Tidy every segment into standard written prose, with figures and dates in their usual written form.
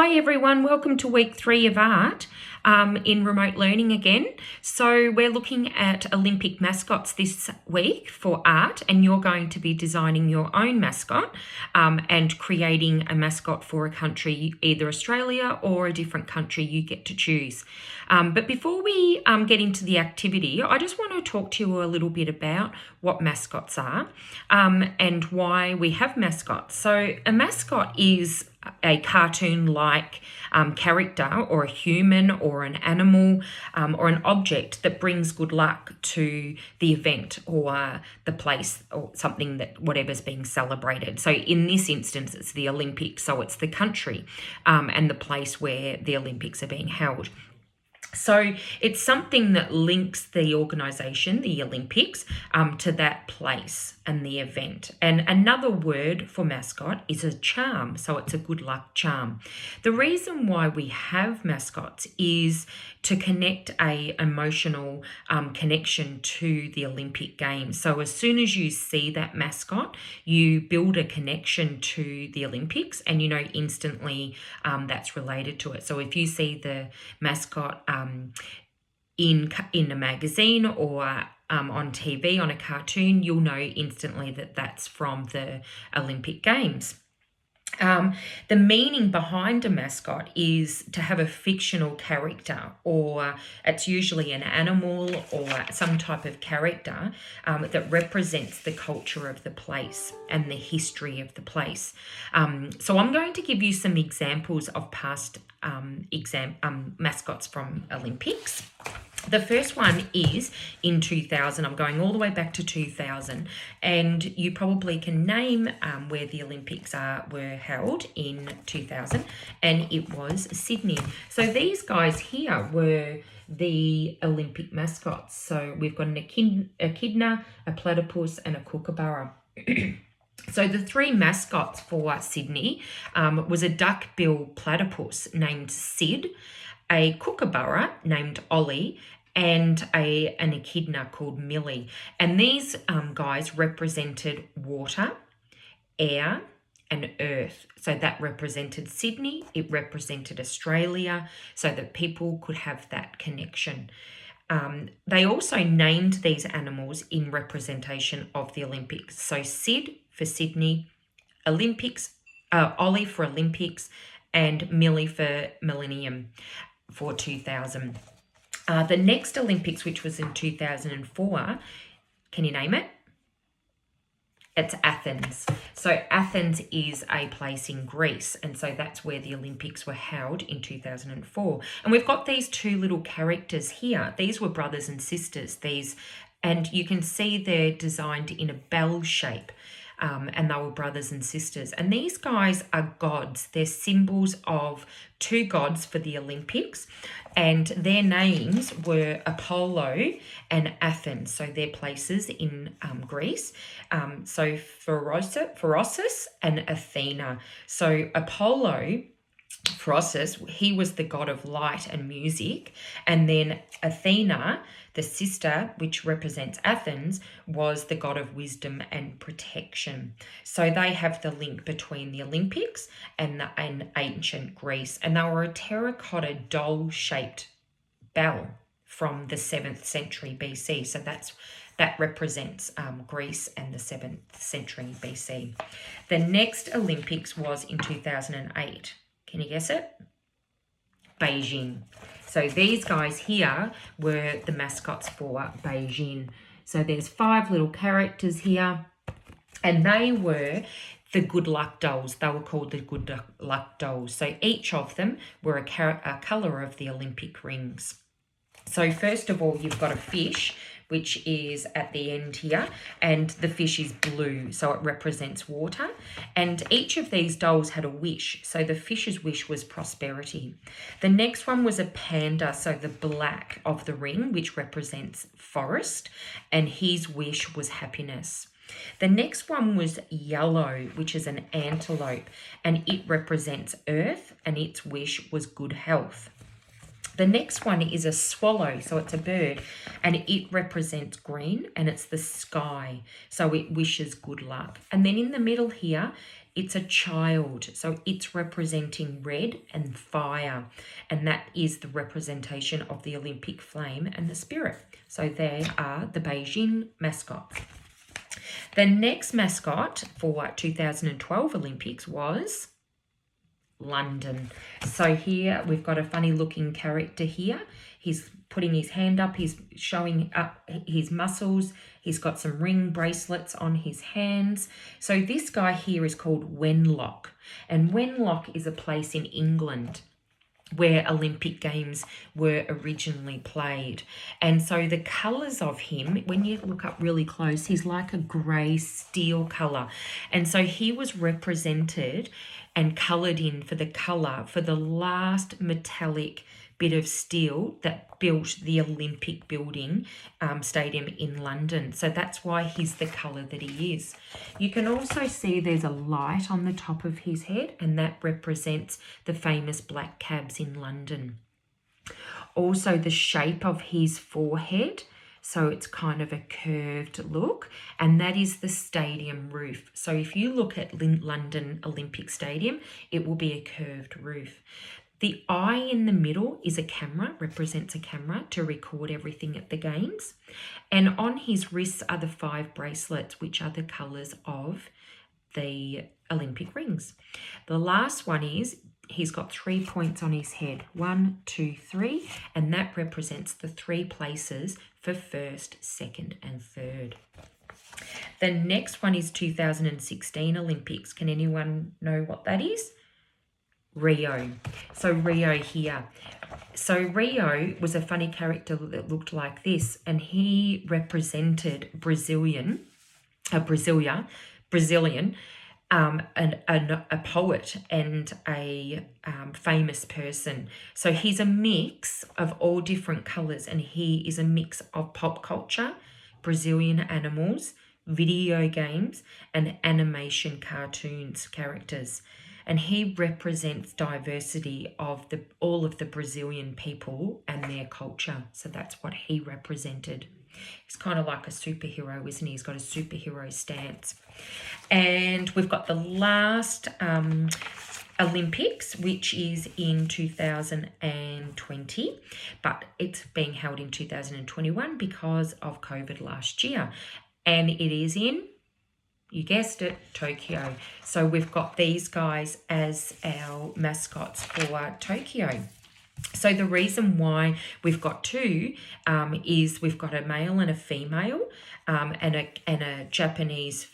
Hi everyone, welcome to week 3 of art in remote learning again. So we're looking at Olympic mascots this week for art, and you're going to be designing your own mascot and creating a mascot for a country, either Australia or a different country you get to choose. But before we get into the activity, I just want to talk to you a little bit about what mascots are and why we have mascots. So a mascot is a cartoon-like character or a human or an animal or an object that brings good luck to the event or the place or something that whatever's being celebrated. So in this instance, it's the Olympics. So it's the country and the place where the Olympics are being held. So it's something that links the organisation, the Olympics, to that place and the event. And another word for mascot is a charm. So it's a good luck charm. The reason why we have mascots is to connect a emotional connection to the Olympic Games. So as soon as you see that mascot, you build a connection to the Olympics and you know instantly that's related to it. So if you see the mascot in a magazine or on TV, on a cartoon, you'll know instantly that that's from the Olympic Games. The meaning behind a mascot is to have a fictional character, or it's usually an animal or some type of character that represents the culture of the place and the history of the place. So I'm going to give you some examples of past mascots from Olympics. The first one is in 2000. I'm going all the way back to 2000, and you probably can name where the Olympics were held in 2000, and it was Sydney. So these guys here were the Olympic mascots. So we've got an echidna, a platypus, and a kookaburra. So the three mascots for Sydney was a duck-bill platypus named Sid, a kookaburra named Ollie, and an echidna called Millie. And these guys represented water, air, and earth. So that represented Sydney, it represented Australia, so that people could have that connection. They also named these animals in representation of the Olympics. So Sid for Sydney, Olympics, Ollie for Olympics, and Millie for Millennium for 2000. The next Olympics, which was in 2004, can you name it? It's Athens. So Athens is a place in Greece, and so that's where the Olympics were held in 2004. And we've got these two little characters here. These were brothers and sisters. And you can see they're designed in a bell shape. And they were brothers and sisters. And these guys are gods. They're symbols of two gods for the Olympics. And their names were Apollo and Athens. So they're places in Greece. So Pherosus and Athena. So Apollo, Pherosus, he was the god of light and music. And then Athena, the sister, which represents Athens, was the god of wisdom and protection. So they have the link between the Olympics and ancient Greece. And they were a terracotta doll-shaped bell from the 7th century BC. So that represents Greece and the 7th century BC. The next Olympics was in 2008. Can you guess it? Beijing. So these guys here were the mascots for Beijing. So there's 5 little characters here, and they were the good luck dolls. They were called the good luck dolls. So each of them were a colour of the Olympic rings. So first of all, you've got a fish, which is at the end here, and the fish is blue, so it represents water. And each of these dolls had a wish, so the fish's wish was prosperity. The next one was a panda, so the black of the ring, which represents forest, and his wish was happiness. The next one was yellow, which is an antelope, and it represents earth, and its wish was good health. The next one is a swallow, so it's a bird, and it represents green, and it's the sky, so it wishes good luck. And then in the middle here It's a child, so it's representing red and fire, and that is the representation of the Olympic flame and the spirit. So they are the Beijing mascots. The next mascot for 2012 Olympics was London. So here we've got a funny looking character here. He's putting his hand up, he's showing up his muscles, he's got some ring bracelets on his hands. So this guy here is called Wenlock, and Wenlock is a place in England where Olympic Games were originally played. And so the colours of him, when you look up really close, he's like a grey steel colour. And so he was represented and coloured in for the colour for the last metallic bit of steel that built the Olympic building stadium in London. So that's why he's the colour that he is. You can also see there's a light on the top of his head, and that represents the famous black cabs in London. Also the shape of his forehead, so it's kind of a curved look, and that is the stadium roof. So if you look at London Olympic Stadium, it will be a curved roof. The eye in the middle is a camera, represents a camera to record everything at the games. And on his wrists are the 5 bracelets, which are the colours of the Olympic rings. The last one is he's got 3 points on his head, 1, 2, 3, and that represents the 3 places for first, second, and third. The next one is 2016 Olympics. Can anyone know what that is? Rio. So Rio here. So Rio was a funny character that looked like this, and he represented Brazilian, and a poet and a famous person. So he's a mix of all different colours, and he is a mix of pop culture, Brazilian animals, video games, and animation cartoons characters. And he represents diversity of all of the Brazilian people and their culture. So that's what he represented. He's kind of like a superhero, isn't he? He's got a superhero stance. And we've got the last Olympics, which is in 2020, but it's being held in 2021 because of COVID last year. And it is in, you guessed it, Tokyo. So we've got these guys as our mascots for Tokyo. So the reason why we've got 2 is we've got a male and a female, and a Japanese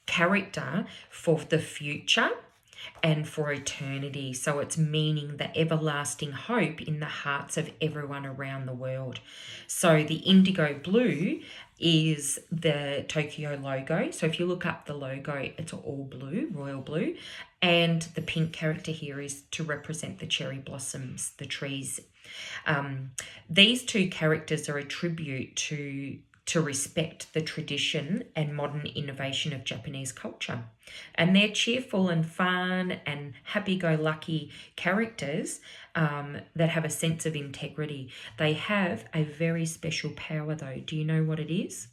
character for the future and for eternity. So it's meaning the everlasting hope in the hearts of everyone around the world. So the indigo blue is the Tokyo logo. So if you look up the logo, it's all blue, royal blue. And the pink character here is to represent the cherry blossoms, the trees. These 2 characters are a tribute to respect the tradition and modern innovation of Japanese culture. And they're cheerful and fun and happy-go-lucky characters that have a sense of integrity. They have a very special power, though. Do you know what it is?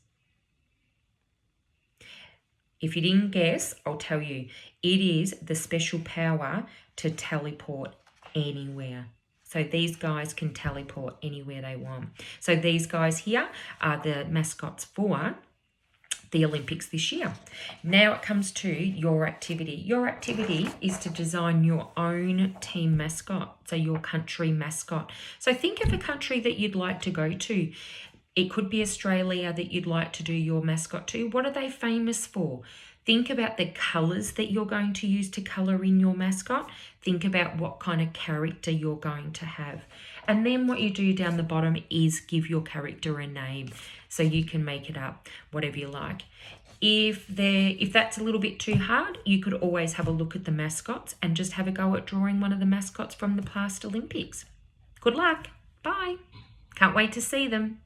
If you didn't guess, I'll tell you. It is the special power to teleport anywhere. So these guys can teleport anywhere they want. So these guys here are the mascots for the Olympics this year. Now it comes to your activity. Your activity is to design your own team mascot, so your country mascot. So think of a country that you'd like to go to. It could be Australia that you'd like to do your mascot to. What are they famous for? Think about the colours that you're going to use to colour in your mascot. Think about what kind of character you're going to have. And then what you do down the bottom is give your character a name. So you can make it up, whatever you like. If that's a little bit too hard, you could always have a look at the mascots and just have a go at drawing one of the mascots from the past Olympics. Good luck. Bye. Can't wait to see them.